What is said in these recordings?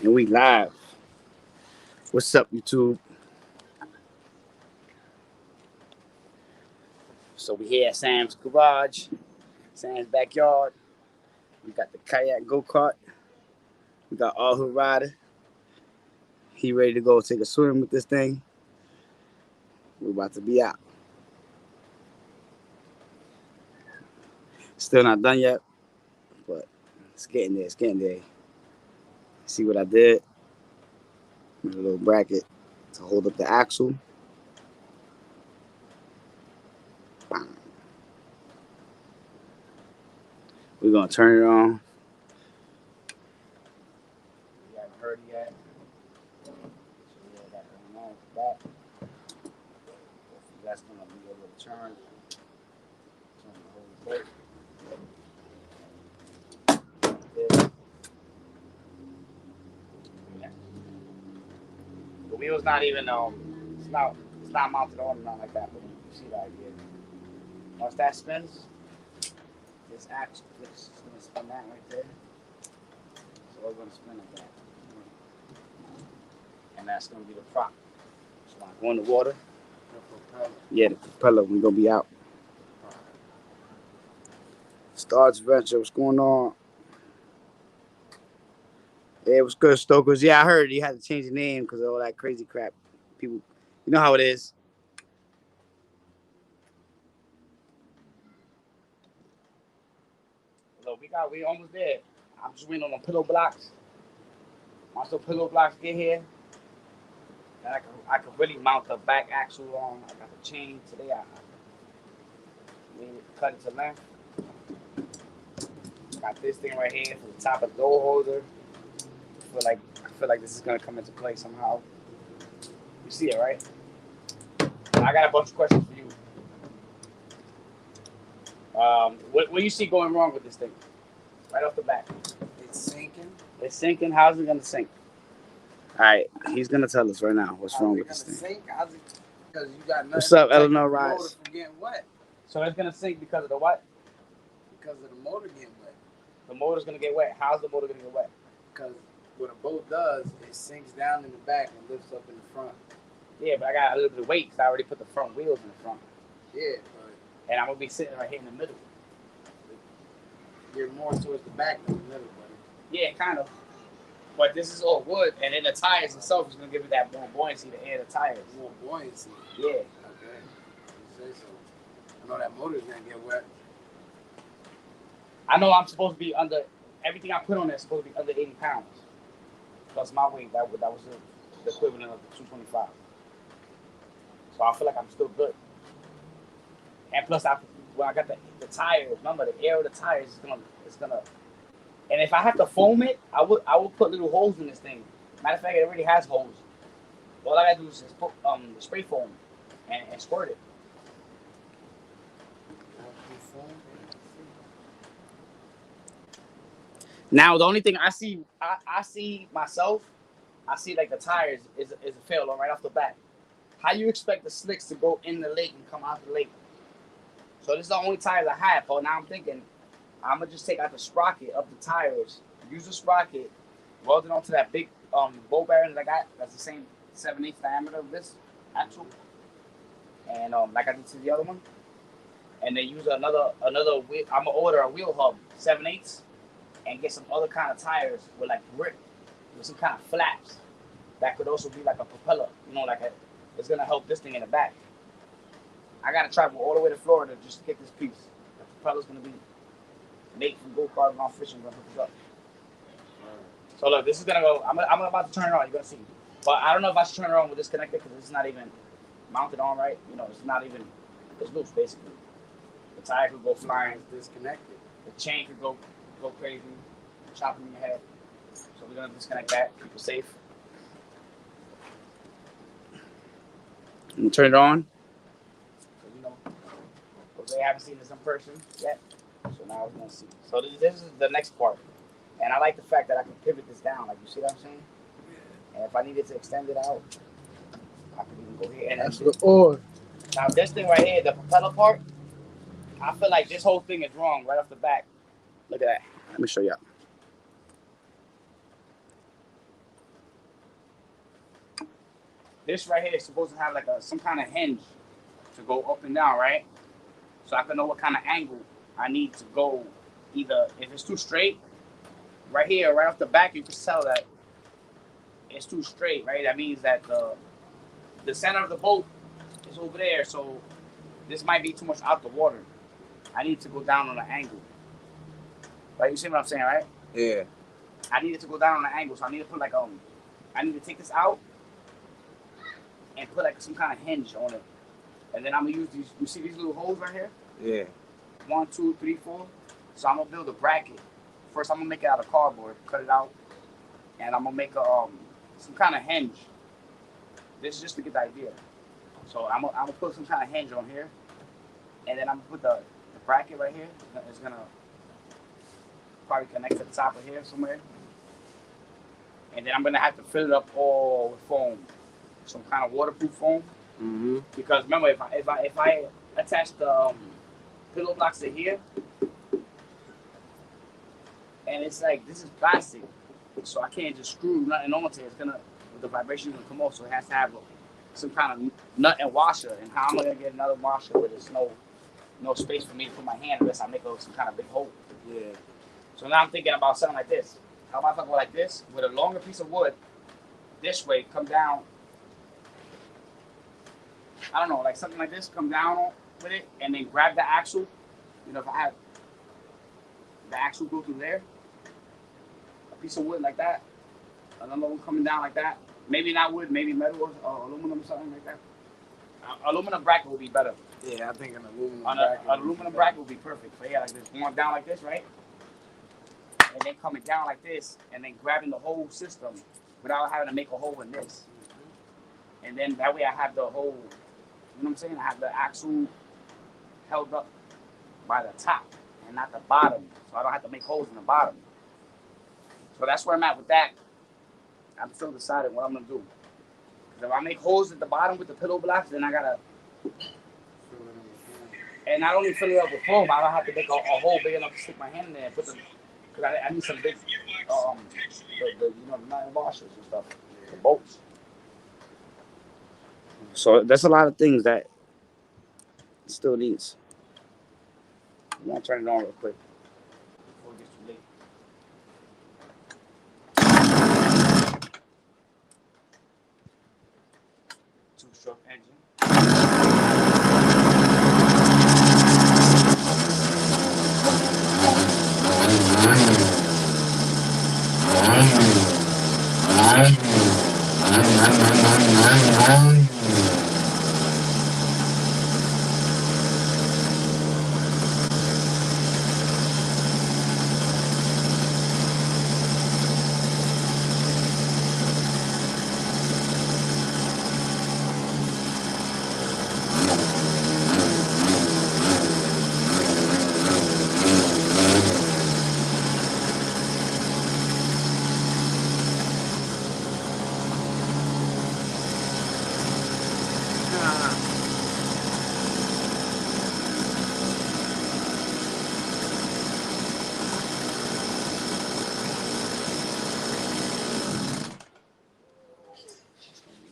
And we live. What's up, YouTube? So we here at Sam's garage, Sam's backyard. We got the kayak go-kart. We got all who rider. He ready to go take a swim with this thing. We're about to be out. Still not done yet, but it's getting there. It's getting there. See what I did? Made a little bracket to hold up the axle. Bam. We're gonna turn it on. We haven't heard it yet. So yeah, that going on with that. That's gonna be able to turn the whole boat. The wheel's not even it's not mounted on or nothing like that, but you see the idea. Once that spins, this axle is gonna spin that right there. So we're gonna spin like that. And that's gonna be the prop. So when I go in the water, yeah, the propeller, we're gonna be out. Starts Venture, what's going on? Yeah, it was good, Stokers. Yeah, I heard you had to change the name because of all that crazy crap. People, you know how it is. Look, we almost there. I'm just waiting on the pillow blocks. Once the pillow blocks get here, then I can really mount the back axle on. I got the chain today. I cut it to length. Got this thing right here for the top of the door holder. I feel like this is gonna come into play somehow. You see it, right? I got a bunch of questions for you. What do you see going wrong with this thing? Right off the bat. It's sinking. It's sinking. How's it gonna sink? All right, he's gonna tell us right now what's wrong with this thing. Sink? Because you got nothing. What's up, Eleanor Rice? From getting wet. So it's gonna sink because of the what? Because of the motor getting wet. The motor's gonna get wet. How's the motor gonna get wet? Because what a boat does, it sinks down in the back and lifts up in the front. Yeah, but I got a little bit of weight because I already put the front wheels in the front. Yeah, and I'm gonna be sitting right here in the middle. You're more towards the back than the middle, buddy. Yeah, kind of. But this is all wood, and then the tires itself is gonna give it that more buoyancy to air the tires. More buoyancy. Yeah. Okay. You say so. I know that motor's gonna get wet. I know I'm supposed to be under everything I put on there is supposed to be under 80 pounds. Plus my weight, that was the equivalent of the 225. So I feel like I'm still good. And plus, when I got the tires, remember the air of the tires is gonna. And if I have to foam it, I would put little holes in this thing. Matter of fact, it already has holes. All I gotta do is just put spray foam and squirt it. Now the only thing I see myself, I see like the tires is a failure right off the bat. How you expect the slicks to go in the lake and come out the lake? So this is the only tires I have. But now I'm thinking I'm gonna just take out the sprocket of the tires, use the sprocket, weld it onto that big ball bearing that I got. That's the same 7/8 diameter of this axle, and like I did to the other one, and then use another wheel. I'm gonna order a wheel hub 7/8 and get some other kind of tires with like grip, with some kind of flaps that could also be like a propeller. You know, it's gonna help this thing in the back. I gotta travel all the way to Florida just to get this piece. The propeller's gonna be Nate from Go Kart Gone Fishing gonna hook us up. So look, this is gonna go. I'm about to turn it on. You're gonna see. But I don't know if I should turn it on with this connector because it's not even mounted on right. You know, it's loose basically. The tire could go flying. It's disconnected. The chain could go crazy, chopping in your head. So we're gonna disconnect that. Keep it safe. I'm gonna turn it on. So you know, Jose haven't seen this in person yet. So now we're gonna see. So this is the next part, and I like the fact that I can pivot this down. Like you see what I'm saying? And if I needed to extend it out, I could even go here. And that's the or. Now this thing right here, the propeller part, I feel like this whole thing is wrong right off the back. Look at that. Let me show y'all. this right here is supposed to have like some kind of hinge to go up and down, right? So I can know what kind of angle I need to go. Either if it's too straight, right here, right off the back, you can tell that it's too straight, right? That means that the center of the boat is over there, so this might be too much out the water. I need to go down on an angle. Right? You see what I'm saying, right? Yeah. I need it to go down on an angle, so I need to put like I need to take this out and put like some kind of hinge on it, and then I'm gonna use these. You see these little holes right here? Yeah. 1, 2, 3, 4. So I'm gonna build a bracket. First, I'm gonna make it out of cardboard, cut it out, and I'm gonna make some kind of hinge. This is just to get the idea. So I'm gonna put some kind of hinge on here, and then I'm gonna put the bracket right here. It's gonna probably connect to the top of here somewhere, and then I'm gonna have to fill it up all with foam, some kind of waterproof foam. Mm-hmm. Because remember, if I attach the pillow blocks to here, and it's like this is plastic, so I can't just screw nothing onto it. It's gonna, the vibration gonna come off, so it has to have some kind of nut and washer. And how am I gonna get another washer where there's no space for me to put my hand unless I make some kind of big hole? Yeah. So now I'm thinking about something like this. How about if I go like this with a longer piece of wood, this way, come down. I don't know, like something like this, come down with it, and then grab the axle. You know, if I have the axle go through there, a piece of wood like that, another one coming down like that. Maybe not wood, maybe metal or aluminum or something like that. Aluminum bracket would be better. Yeah, I think an aluminum bracket. An aluminum bracket would be perfect. So yeah, like this, going down like this, right? And then coming down like this, and then grabbing the whole system without having to make a hole in this. And then that way I have the whole, you know what I'm saying? I have the axle held up by the top and not the bottom. So I don't have to make holes in the bottom. So that's where I'm at with that. I'm still deciding what I'm going to do. If I make holes at the bottom with the pillow blocks, then I got to, and not only fill it up with foam, I don't have to make a hole big enough to stick my hand in there and put them, because I need some big, the nine washers and stuff, the bolts. So that's a lot of things that it still needs. I'm going to turn it on real quick before it gets too late. Two-stroke engine.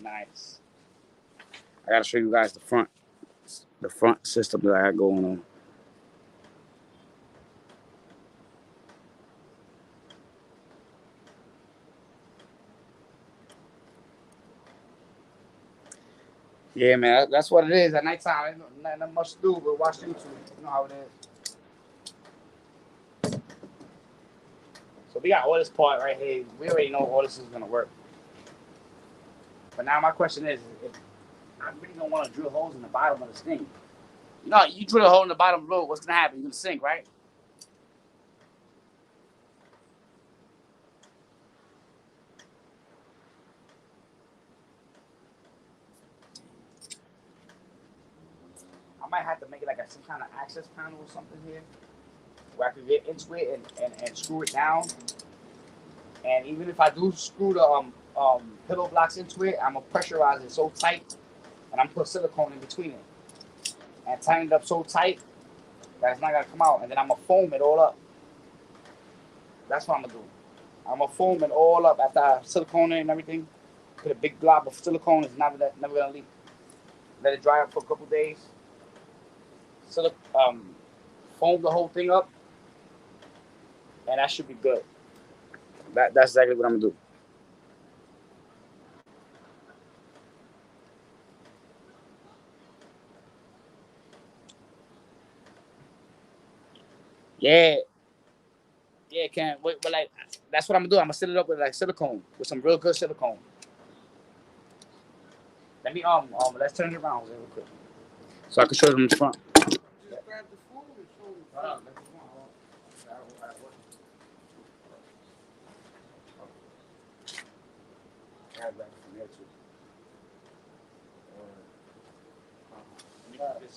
Nice. I gotta show you guys the front system that I got going on. Yeah, man, that's what it is. At nighttime, ain't nothing much to do but watch YouTube. You know how it is. So we got all this part right here. We already know all this is gonna work. But now my question is, if I really don't want to drill holes in the bottom of this thing. You know, you drill a hole in the bottom of the boat, what's gonna happen? You're gonna sink, right? I might have to make it like some kind of access panel or something here, where I could get into it and screw it down. And even if I do screw the pillow blocks into it, I'm gonna pressurize it so tight, and I'm gonna put silicone in between it, and tighten it up so tight that it's not gonna come out. And then I'm gonna foam it all up. That's what I'm gonna do. I'm gonna foam it all up after I silicone it and everything. Put a big blob of silicone. It's never gonna leak. Let it dry up for a couple days. Foam the whole thing up, and that should be good. That's exactly what I'm gonna do. Yeah, yeah, can but like that's what I'm gonna do. I'm gonna set it up with like silicone, with some real good silicone. Let me let's turn it around real quick, so I can show them the front. Just grab the food and show them.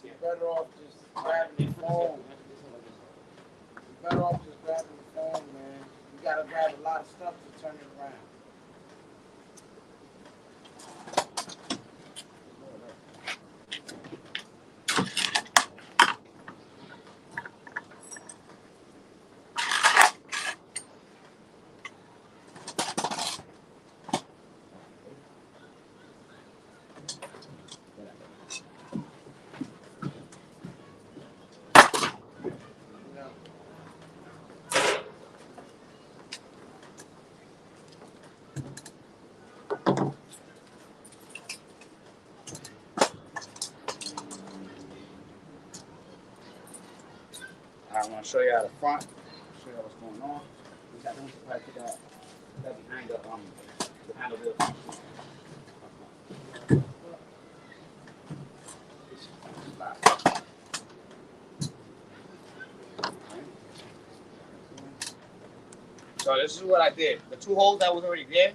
You're better off just grabbing the phone. You're better off just grabbing the phone, man. You gotta grab a lot of stuff to turn it around. I want to show you out the front. Show you what's going on. I don't probably put that behind the wheel. So this is what I did. The two holes that was already there,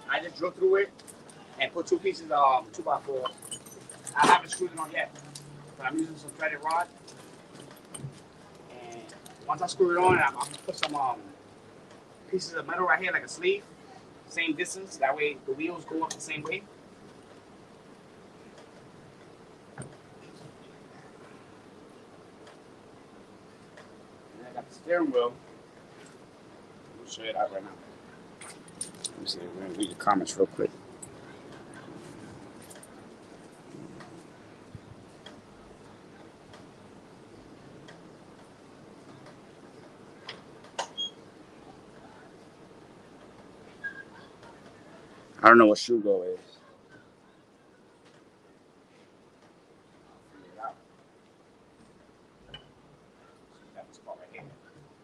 I just drilled through it and put two pieces of 2x4. I haven't screwed it on yet, but I'm using some threaded rod. And once I screw it on, I'm gonna put some pieces of metal right here, like a sleeve, same distance. That way the wheels go up the same way. And I got the steering wheel. I'll show you that right now. Let me see. We're gonna read the comments real quick. I don't know what shoe go is.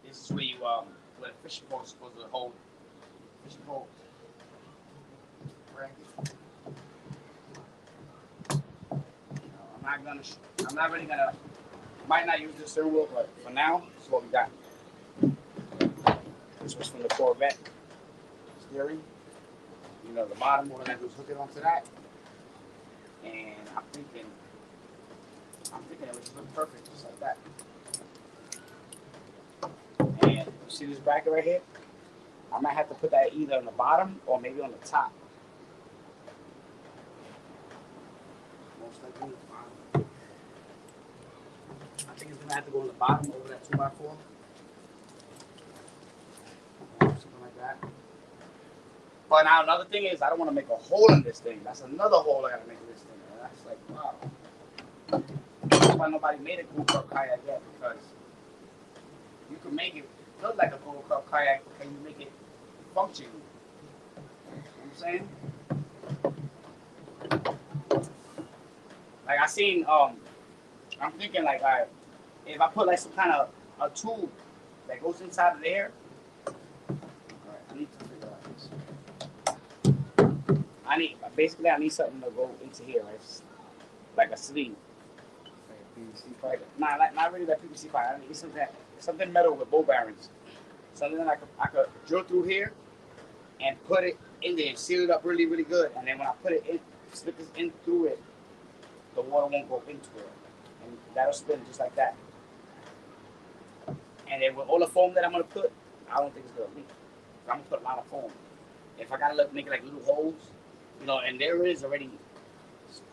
This is where you where the fishing pole is supposed to hold. Fishing pole. I'm not really gonna. Might not use this steering wheel, but for now, this is what we got. This was from the Corvette steering. You know, the bottom, we're gonna do is hook it onto that. And I'm thinking it would just look perfect, just like that. And you see this bracket right here? I might have to put that either on the bottom or maybe on the top. Most likely on the bottom. I think it's gonna have to go on the bottom over that 2x4. Something like that. But now another thing is I don't want to make a hole in this thing. That's another hole I gotta make in this thing. And that's like, wow. That's why nobody made a Gold Cup kayak yet, because you can make it look like a Gold Cup kayak, but can you make it function? You know what I'm saying? Like I seen I'm thinking like, all right, if I put like some kind of a tube that goes inside of there, all right, I need to figure out this. I need something to go into here, right? Like a sleeve. Like a PVC pipe. Nah, not really that PVC pipe. I need something metal with ball bearings. Something that I could drill through here and put it in there and seal it up really, really good. And then when I put it in, slip this in through it, the water won't go into it. And that'll spin just like that. And then with all the foam that I'm gonna put, I don't think it's gonna leak. So I'm gonna put a lot of foam. If I gotta make it like little holes, you know, and there is already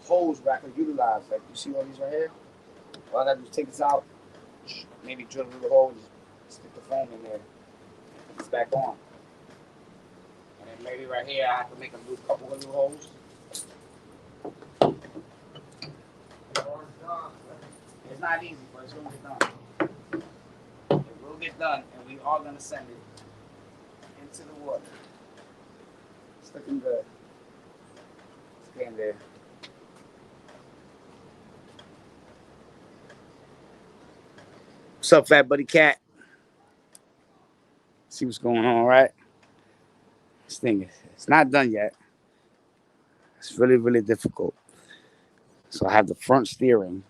holes where I could utilize. Like you see all these right here? All I gotta do is take this out, maybe drill a little hole, just stick the foam in there, put this back on. And then maybe right here I have to make a new couple of new holes. It's not easy, but it's gonna get done. It will get done, and we are gonna send it into the water. It's looking good. It's getting there. What's up, fat buddy cat? See what's going on, right? This thing is it's not done yet. It's really, really difficult. So I have the front steering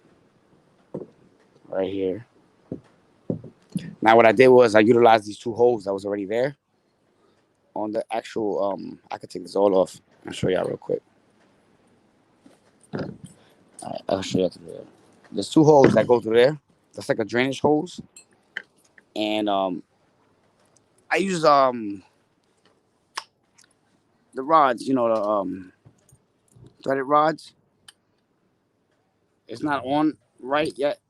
right here. Now what I did was I utilized these two holes that was already there on the actual I could take this all off and show y'all real quick. All right, I'll show you through there. There's two holes that go through there. That's like a drainage hose. And I use the rods, you know, the threaded rods. It's not on right yet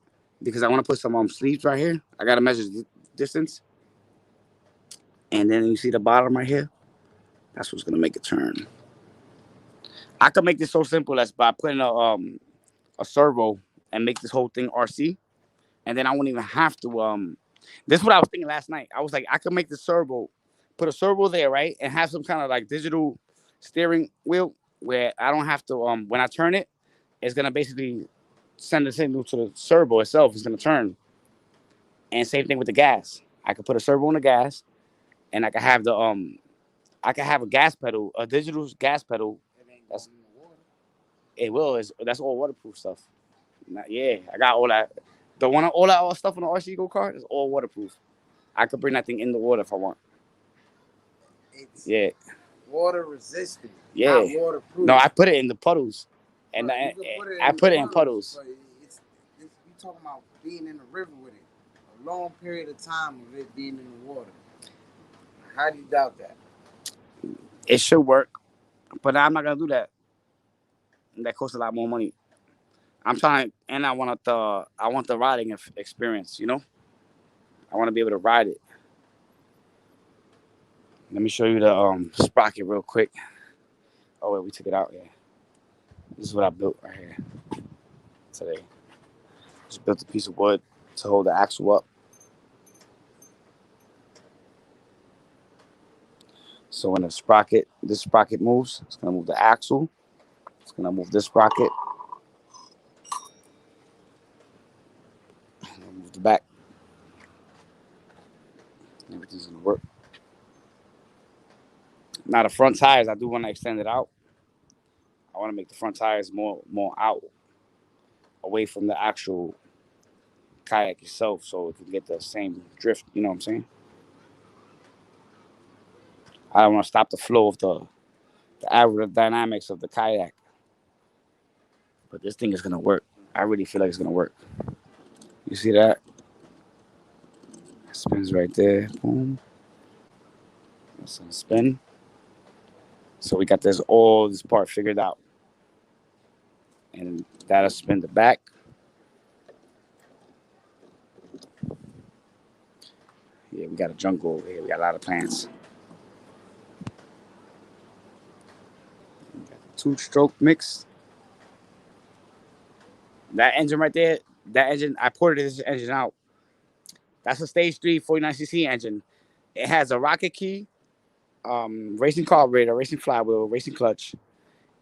because I want to put some sleeves right here. I gotta measure the distance. And then you see the bottom right here? That's what's gonna make it turn. I could make this so simple as by putting a servo and make this whole thing RC, and then I won't even have to This is what I was thinking last night. I was like, I could make the servo, put a servo there, right, and have some kind of like digital steering wheel where I don't have to when I turn it, it's gonna basically send the signal to the servo itself. It's gonna turn, and same thing with the gas. I could put a servo on the gas, and I could have a gas pedal, a digital gas pedal. That's it will is that's all waterproof stuff. Yeah, I got all that. The one all that all stuff on the RC go kart is all waterproof. I could bring that thing in the water if I want. It's Yeah, water resistant, yeah. not waterproof. No, I put it in the puddles, and Right, you can put it I in put it in puddles. but you talking about being in the river with it. A long period of time of it being in the water. How do you doubt that? It should work, but I'm not gonna do that. That costs a lot more money. I'm trying, and I want the riding experience. You know, I want to be able to ride it. Let me show you the sprocket real quick. Oh wait, we took it out. Yeah, this is what I built right here today. Just built a piece of wood to hold the axle up. So when this sprocket moves, it's gonna move the axle. It's gonna move this sprocket. And move the back. Everything's gonna work. Now the front tires, I do want to extend it out. I want to make the front tires more out, away from the actual kayak itself, so it can get the same drift. You know what I'm saying? I don't want to stop the flow of the aerodynamics of the kayak, but this thing is gonna work. I really feel like it's gonna work. You see that? It spins right there. Boom. That's gonna spin. So we got this part figured out, and that'll spin the back. Yeah, we got a jungle over here. We got a lot of plants. We got the two-stroke mix. That engine right there, that engine, I ported this engine out. That's a stage 3 49cc engine. It has a rocket key, racing carburetor, racing flywheel, racing clutch,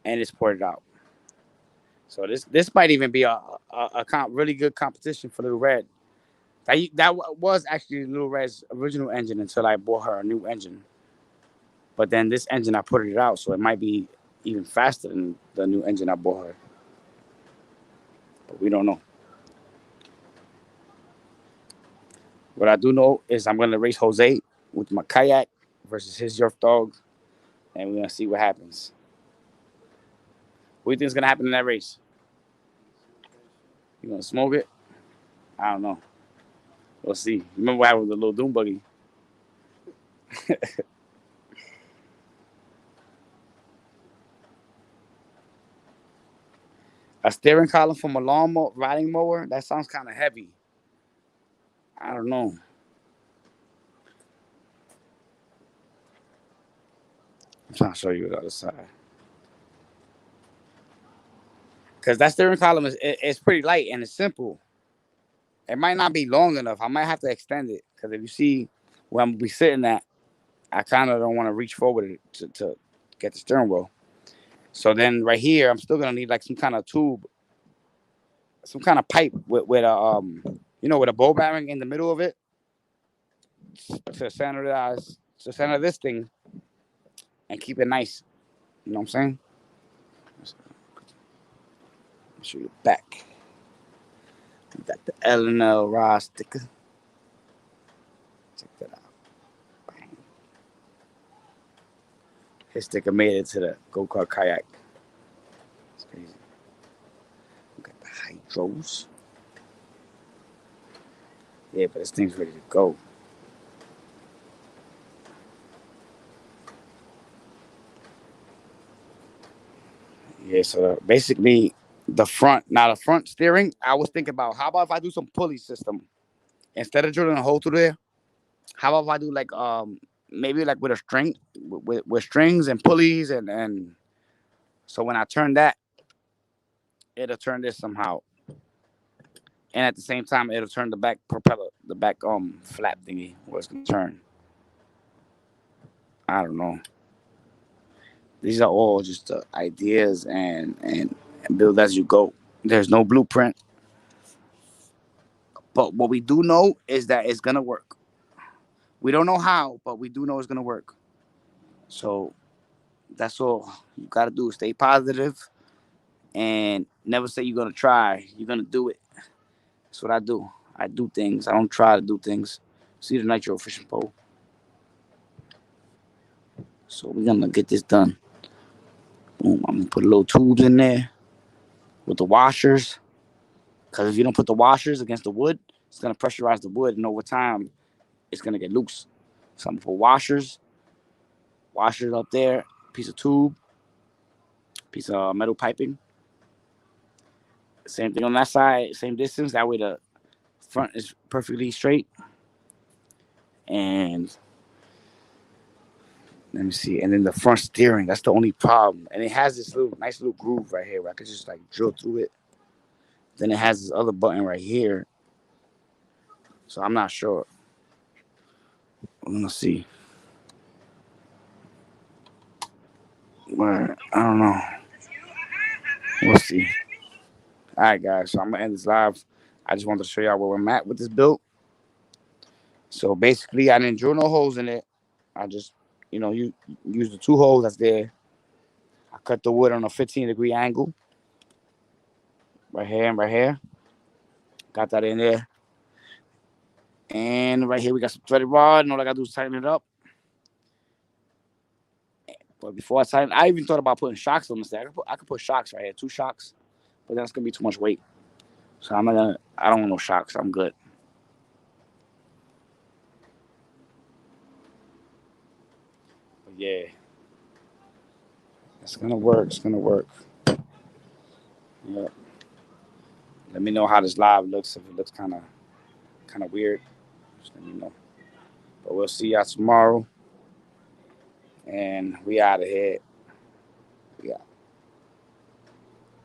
and it's ported out. So this might even be a really good competition for Little Red. That was actually Little Red's original engine until I bought her a new engine. But then this engine, I put it out, so it might be even faster than the new engine I bought her. But we don't know. What I do know is I'm gonna race Jose with my kayak versus his Yerf dog, and we're gonna see what happens. What do you think is gonna happen in that race? You gonna smoke it? I don't know. We'll see. Remember what happened with the little Doom buggy? A steering column from a riding mower? That sounds kind of heavy. I don't know. I'm trying to show you the other side. Because that steering column it's pretty light and it's simple. It might not be long enough. I might have to extend it. Because if you see where I'm going to be sitting at, I kind of don't want to reach forward to get the steering wheel. So then right here, I'm still going to need like some kind of tube, some kind of pipe with a, with a ball bearing in the middle of it to center this thing and keep it nice. You know what I'm saying? Show you back. We got the L&L rod sticker. Check that out. Bang. His sticker made it to the go-kart kayak. It's crazy. We got the hydros. Yeah, but this thing's ready to go. Yeah, so basically the front steering, I was thinking about how about if I do some pulley system instead of drilling a hole through there. How about if I do like maybe like with a string with strings and pulleys and so when I turn that, it'll turn this somehow, and at the same time it'll turn the back propeller, the back flap thingy where it's gonna turn. I don't know. These are all just ideas and build as you go. There's no blueprint, but what we do know is that it's gonna work. We don't know how, but we do know it's gonna work. So that's all you gotta do. Stay positive and never say you're gonna try. You're gonna do it. That's what I do. I do things. I don't try to do things. See the nitro fishing pole. So we're gonna get this done. Boom. I'm gonna put little tubes in there with the washers. Cause if you don't put the washers against the wood, it's gonna pressurize the wood, and over time, it's gonna get loose. So I'm gonna put washers up there, piece of tube, piece of metal piping. Same thing on that side, same distance. That way the front is perfectly straight. And let me see. And then the front steering, that's the only problem. And it has this little nice little groove right here where I could just like drill through it. Then it has this other button right here. So I'm not sure. I'm gonna see. Where I don't know. We'll see. All right, guys. So I'm gonna end this live. I just wanted to show y'all where I'm at with this build. So basically, I didn't drill no holes in it. I just, you use the two holes that's there. I cut the wood on a 15-degree angle, right here and right here. Got that in there. And right here, we got some threaded rod. And all I got to do is tighten it up. But before I tighten, I even thought about putting shocks on this thing. I could put shocks right here, 2 shocks. But that's going to be too much weight. So I don't want no shocks. I'm good. But yeah. It's going to work. It's going to work. Yeah. Let me know how this live looks. If it looks kind of weird, just let me know. But we'll see y'all tomorrow. And we out of here. We out.